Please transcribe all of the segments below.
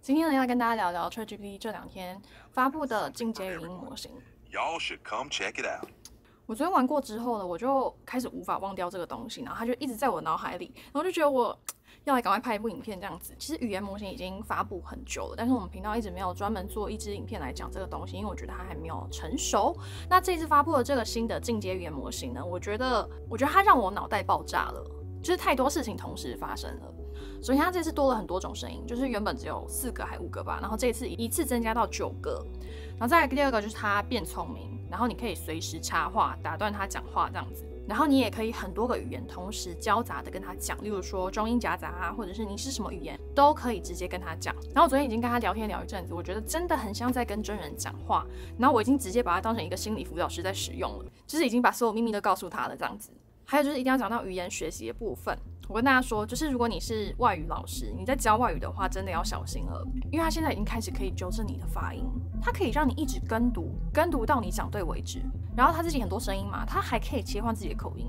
今天呢，要跟大家聊聊 ChatGPT 这2天发布的进阶语音模型。Y'all should come check it out. 我昨天玩过之后呢，我就开始无法忘掉这个东西，然后它就一直在我脑海里，然后就觉得我要来赶快拍一部影片这样子。其实语言模型已经发布很久了，但是我们频道一直没有专门做一支影片来讲这个东西，因为我觉得它还没有成熟。那这一次发布的这个新的进阶语言模型呢，我觉得它让我脑袋爆炸了，就是太多事情同时发生了。首先，它这次多了很多种声音，就是原本只有4个还5个吧，然后这次一次增加到9个。然后再来第2个就是它变聪明，然后你可以随时插话打断它讲话这样子，然后你也可以很多个语言同时交杂的跟它讲，例如说中英夹杂啊，或者是你是什么语言都可以直接跟它讲。然后我昨天已经跟它聊天聊一阵子，我觉得真的很像在跟真人讲话，然后我已经直接把它当成一个心理辅导师在使用了，就是已经把所有秘密都告诉它了这样子。还有就是一定要讲到语言学习的部分。我跟大家说，就是如果你是外语老师，你在教外语的话，真的要小心了，因为它现在已经开始可以纠正你的发音，它可以让你一直跟读到你讲对为止。然后它自己很多声音嘛，它还可以切换自己的口音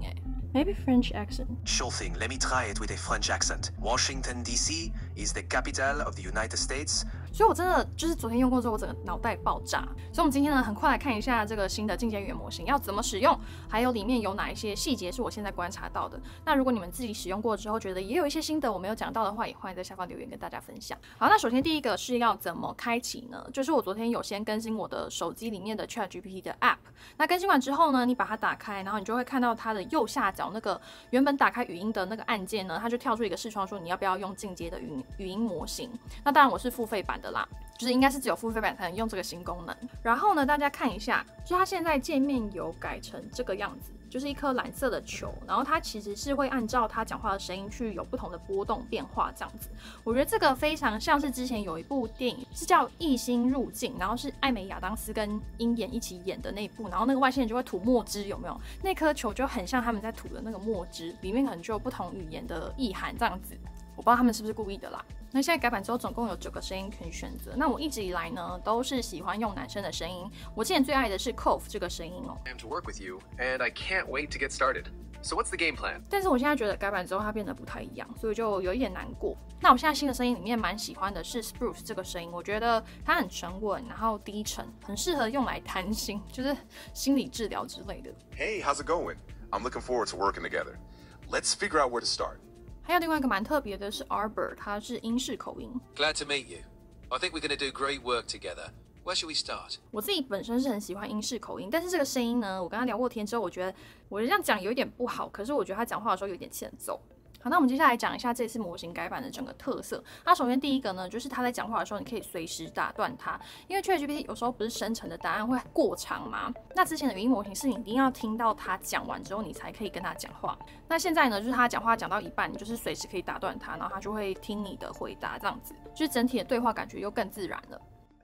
，maybe French accent. Sure thing, let me try it with a French accent. Washington, D.C. is the capital of the United States. 所以我真的就是昨天用过之后，我整个脑袋爆炸。所以我们今天呢，很快来看一下这个新的进阶语言模型要怎么使用，还有里面有哪一些细节是我现在观察到的。那如果你们自己使用过之后，觉得也有一些心得我没有讲到的话，也欢迎在下方留言跟大家分享。好，那首先第一个是要怎么开启呢？就是我昨天有先更新我的手机里面的 ChatGPT 的 App。那更新完之后呢，你把它打开，然后你就会看到它的右下角那个原本打开语音的那个按键呢，它就跳出一个视窗说你要不要用进阶的语音模型。那当然我是付费版的啦。就是应该是只有付费版才能用这个新功能。然后呢，大家看一下，就它现在界面有改成这个样子，就是一颗蓝色的球，然后它其实是会按照它讲话的声音去有不同的波动变化这样子。我觉得这个非常像是之前有一部电影是叫《异星入境》，然后是艾美亚当斯跟鹰眼一起演的那一部，然后那个外星人就会吐墨汁，有没有？那颗球就很像他们在吐的那个墨汁，里面可能就有不同语言的意涵这样子。我不知道他们是不是故意的啦。那现在改版之后，总共有9个声音可以选择。那我一直以来呢，都是喜欢用男生的声音。我之前最爱的是 Kof 这个声音哦。To work with you, and I can't wait to get started. So what's the game plan? 但是我现在觉得改版之后它变得不太一样，所以就有一点难过。那我现在新的声音里面蛮喜欢的是 Spruce 这个声音，我觉得它很沉稳，然后低沉，很适合用来谈心，就是心理治疗之类的。Hey, how's it going? I'm looking forward to working together. Let's figure out where to start. 还有另外一个蛮特别的是 Arbor， 它是英式口音。Glad to meet you. I think we're going to do great work together. Where should we start? 我自己本身是很喜欢英式口音，但是这个声音呢，我跟他聊过天之后，我觉得我这样讲有一点不好，可是我觉得他讲话的时候有点欠揍。好，那我们接下来讲一下这次模型改版的整个特色。那首先第一个呢，就是他在讲话的时候，你可以随时打断他，因为 ChatGPT 有时候不是生成的答案会过长嘛。那之前的语音模型是你一定要听到他讲完之后，你才可以跟他讲话。那现在呢，就是他讲话讲到一半，你就是随时可以打断他，然后他就会听你的回答，这样子，就是整体的对话感觉又更自然了。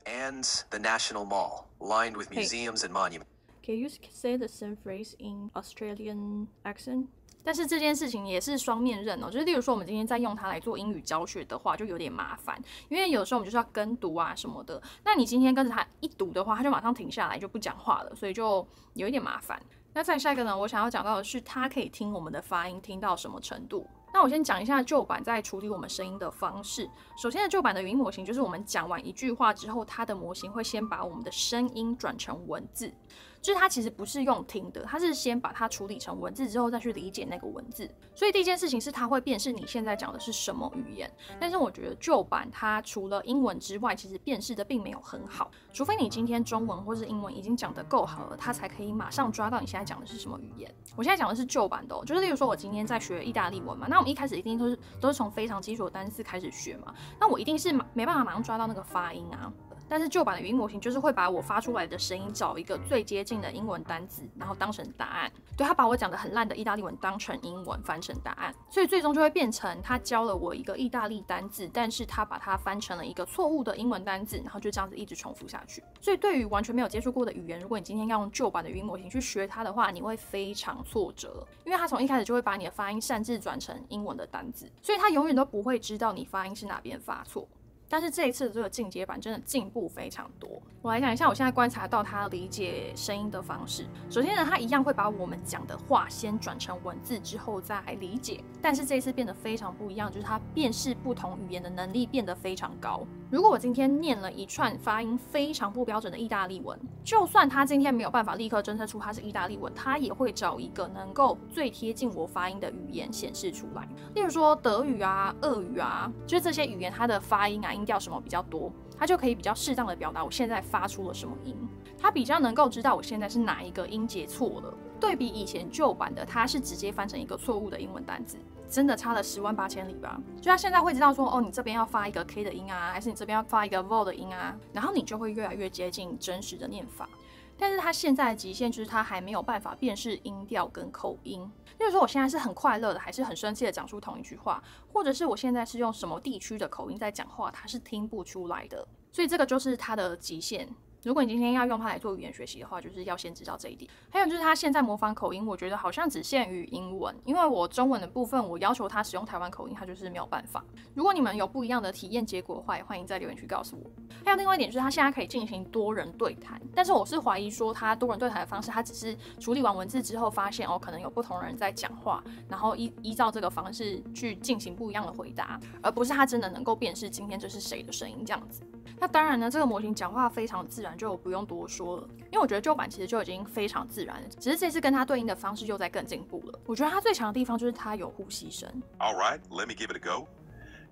And the National Mall, lined with museums and monuments. Can you say the same phrase in Australian accent? 但是这件事情也是双面刃哦，就是例如说我们今天在用它来做英语教学的话，就有点麻烦，因为有时候我们就是要跟读啊什么的。那你今天跟着它一读的话，它就马上停下来就不讲话了，所以就有一点麻烦。那再下一个呢，我想要讲到的是它可以听我们的发音听到什么程度。那我先讲一下旧版在处理我们声音的方式。首先的旧版的语音模型就是我们讲完一句话之后，它的模型会先把我们的声音转成文字，就是它其实不是用听的，它是先把它处理成文字之后再去理解那个文字。所以第一件事情是它会辨识你现在讲的是什么语言。但是我觉得旧版它除了英文之外，其实辨识的并没有很好，除非你今天中文或是英文已经讲得够好了，它才可以马上抓到你现在讲的是什么语言。我现在讲的是旧版的哦，就是例如说我今天在学意大利文嘛，那我们一开始一定都是从非常基础的单词开始学嘛，那我一定是没办法马上抓到那个发音啊。但是旧版的语音模型就是会把我发出来的声音找一个最接近的英文单字，然后当成答案。对，他把我讲的很烂的意大利文当成英文翻成答案，所以最终就会变成他教了我一个意大利单字，但是他把它翻成了一个错误的英文单字，然后就这样子一直重复下去。所以对于完全没有接触过的语言，如果你今天要用旧版的语音模型去学它的话，你会非常挫折，因为它从一开始就会把你的发音擅自转成英文的单字，所以它永远都不会知道你发音是哪边发错。但是这一次的这个进阶版真的进步非常多。我来讲一下我现在观察到他理解声音的方式。首先呢，他一样会把我们讲的话先转成文字之后再来理解，但是这一次变得非常不一样，就是他辨识不同语言的能力变得非常高。如果我今天念了一串发音非常不标准的意大利文，就算他今天没有办法立刻侦测出它是意大利文，他也会找一个能够最贴近我发音的语言显示出来。例如说德语啊、俄语啊，就是这些语言它的发音啊、音调什么比较多，它就可以比较适当的表达我现在发出了什么音，它比较能够知道我现在是哪一个音节错了。对比以前旧版的，它是直接翻成一个错误的英文单字，真的差了10万8千里吧。就他现在会知道说，哦，你这边要发一个 K 的音啊，还是你这边要发一个 vowel 的音啊，然后你就会越来越接近真实的念法。但是它现在的极限就是它还没有办法辨识音调跟口音。例如说我现在是很快乐的，还是很生气的讲出同一句话，或者是我现在是用什么地区的口音在讲话，它是听不出来的。所以这个就是它的极限。如果你今天要用它来做语言学习的话，就是要先知道这一点。还有就是它现在模仿口音，我觉得好像只限于英文，因为我中文的部分，我要求它使用台湾口音，它就是没有办法。如果你们有不一样的体验结果的话，也欢迎在留言区告诉我。还有另外一点就是它现在可以进行多人对谈，但是我是怀疑说它多人对谈的方式，它只是处理完文字之后发现可能有不同人在讲话，然后依照这个方式去进行不一样的回答，而不是它真的能够辨识今天这是谁的声音这样子。那当然呢，这个模型讲话非常自然，就不用多说了，因为我觉得旧版其实就已经非常自然了，只是这次跟它对应的方式又在更进步了。我觉得它最强的地方就是它有呼吸声。 All right, let me give it a go.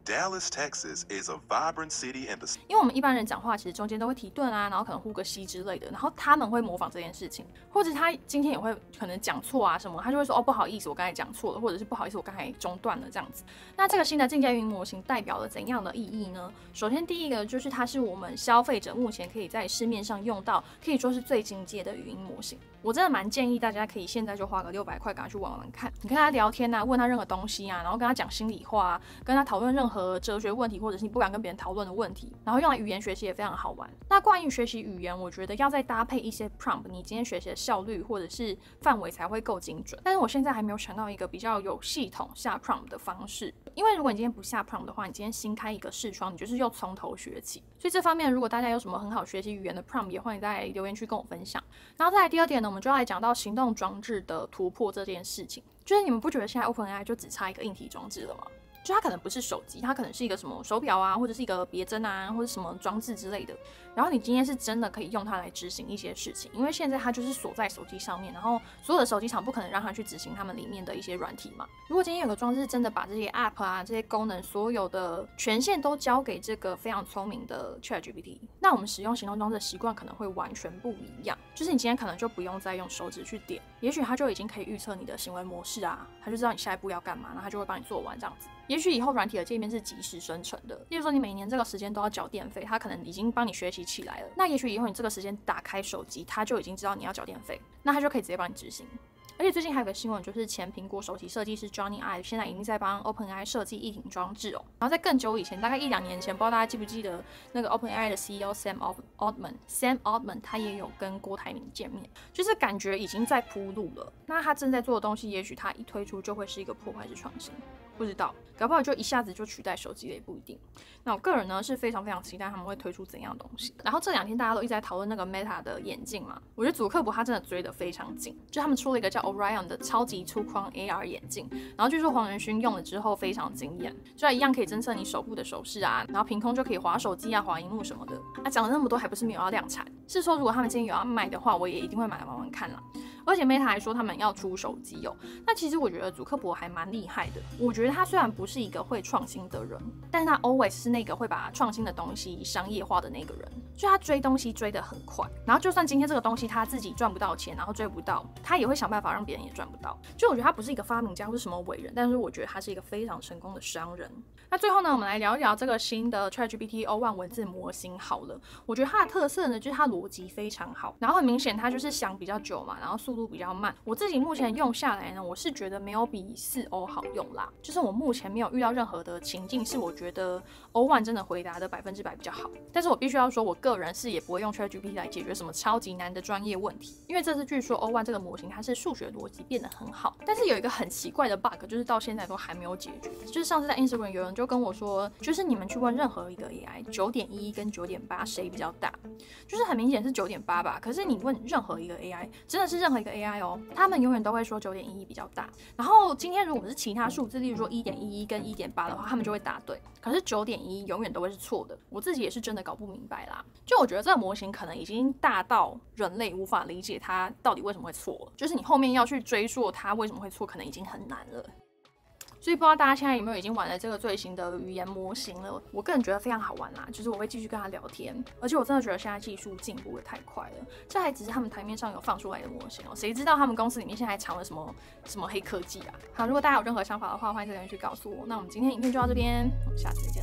Dallas, Texas is a vibrant city in the... 因为我们一般人讲话其实中间都会停顿啊，然后可能呼个吸之类的，然后他们会模仿这件事情，或者他今天也会可能讲错啊什么，他就会说不好意思，我刚才讲错了，或者是不好意思，我刚才中断了这样子。那这个新的进阶语音模型代表了怎样的意义呢？首先第一个就是它是我们消费者目前可以在市面上用到，可以说是最进阶的语音模型。我真的蛮建议大家可以现在就花个600块，赶快去玩玩看。你跟他聊天啊，问他任何东西啊，然后跟他讲心里话啊，跟他讨论任何哲学问题，或者是你不敢跟别人讨论的问题，然后用来语言学习也非常好玩。那关于学习语言，我觉得要再搭配一些 prompt， 你今天学习的效率或者是范围才会够精准。但是我现在还没有想到一个比较有系统下 prompt 的方式，因为如果你今天不下 prompt 的话，你今天新开一个视窗，你就是又从头学起。所以这方面如果大家有什么很好学习语言的 prompt， 也欢迎在留言区跟我分享。然后再来第二点呢，我们就要来讲到行动装置的突破这件事情。就是你们不觉得现在 OpenAI 就只差一个硬体装置了吗？就它可能不是手机，它可能是一个什么手表啊，或者是一个别针啊，或者什么装置之类的。然后你今天是真的可以用它来执行一些事情，因为现在它就是锁在手机上面，然后所有的手机厂不可能让它去执行它们里面的一些软体嘛。如果今天有个装置真的把这些 App 啊、这些功能所有的权限都交给这个非常聪明的 ChatGPT， 那我们使用行动装置的习惯可能会完全不一样。就是你今天可能就不用再用手指去点，也许它就已经可以预测你的行为模式啊，它就知道你下一步要干嘛，然后它就会帮你做完这样子。也许以后软体的界面是即时生成的，例如说你每年这个时间都要缴电费，它可能已经帮你学习起来了。那也许以后你这个时间打开手机，它就已经知道你要缴电费，那它就可以直接帮你执行。而且最近还有个新闻，就是前苹果首席设计师 Johnny Ive 现在已经在帮 OpenAI 设计液晶装置哦。然后在更久以前，大概1-2年前，不知道大家记不记得那个 OpenAI 的 CEO Sam Altman， 他也有跟郭台铭见面，就是感觉已经在铺路了。那他正在做的东西，也许他一推出就会是一个破坏式创新。不知道，搞不好就一下子就取代手机了，也不一定。那我个人呢是非常非常期待他们会推出怎样的东西。然后这2天大家都一直在讨论那个 Meta 的眼镜嘛，我觉得祖克伯他真的追得非常紧，就他们出了一个叫 Orion 的超级粗框 AR 眼镜，然后据说黄仁勋用了之后非常惊艳，就一样可以侦测你手部的手势啊，然后凭空就可以滑手机啊、滑荧幕什么的。讲了那么多，还不是没有要量产？是说如果他们今天有要卖的话，我也一定会买来玩玩看啦。而且 Meta 还说他们要出手机哦。那其实我觉得祖克伯还蛮厉害的。我觉得他虽然不是一个会创新的人，但是他 always 是那个会把创新的东西商业化的那个人。就他追东西追得很快，然后就算今天这个东西他自己赚不到钱，然后追不到，他也会想办法让别人也赚不到。就我觉得他不是一个发明家或是什么伟人，但是我觉得他是一个非常成功的商人。那最后呢，我们来聊一聊这个新的 ChatGPT O1 文字模型好了。我觉得它的特色呢，就是它逻辑非常好，然后很明显它就是想比较久嘛，然后速度度比较慢。我自己目前用下来呢，我是觉得没有比4O 好用啦。就是我目前没有遇到任何的情境是我觉得 O1 真的回答的100%比较好。但是我必须要说，我个人是也不会用 ChatGPT 来解决什么超级难的专业问题，因为这次据说 O1 这个模型它是数学逻辑变得很好。但是有一个很奇怪的 bug， 就是到现在都还没有解决。就是上次在 Instagram 有人就跟我说，就是你们去问任何一个 AI， 9.1跟9.8谁比较大？就是很明显是9.8吧。可是你问任何一个 AI， 真的是任何一个 AI 哦，他们永远都会说9.11比较大。然后今天如果是其他数字，例如说1.11跟1.8的话，他们就会答对。可是9.1永远都会是错的。我自己也是真的搞不明白啦。就我觉得这个模型可能已经大到人类无法理解它到底为什么会错了。就是你后面要去追溯它为什么会错，可能已经很难了。所以不知道大家现在有没有已经玩了这个最新的语言模型了？我个人觉得非常好玩啦，就是我会继续跟他聊天，而且我真的觉得现在技术进步的太快了。这还只是他们台面上有放出来的模型哦，谁知道他们公司里面现在还藏了什么黑科技啊？好，如果大家有任何想法的话，欢迎在留言区告诉我。那我们今天影片就到这边，我们下次再见。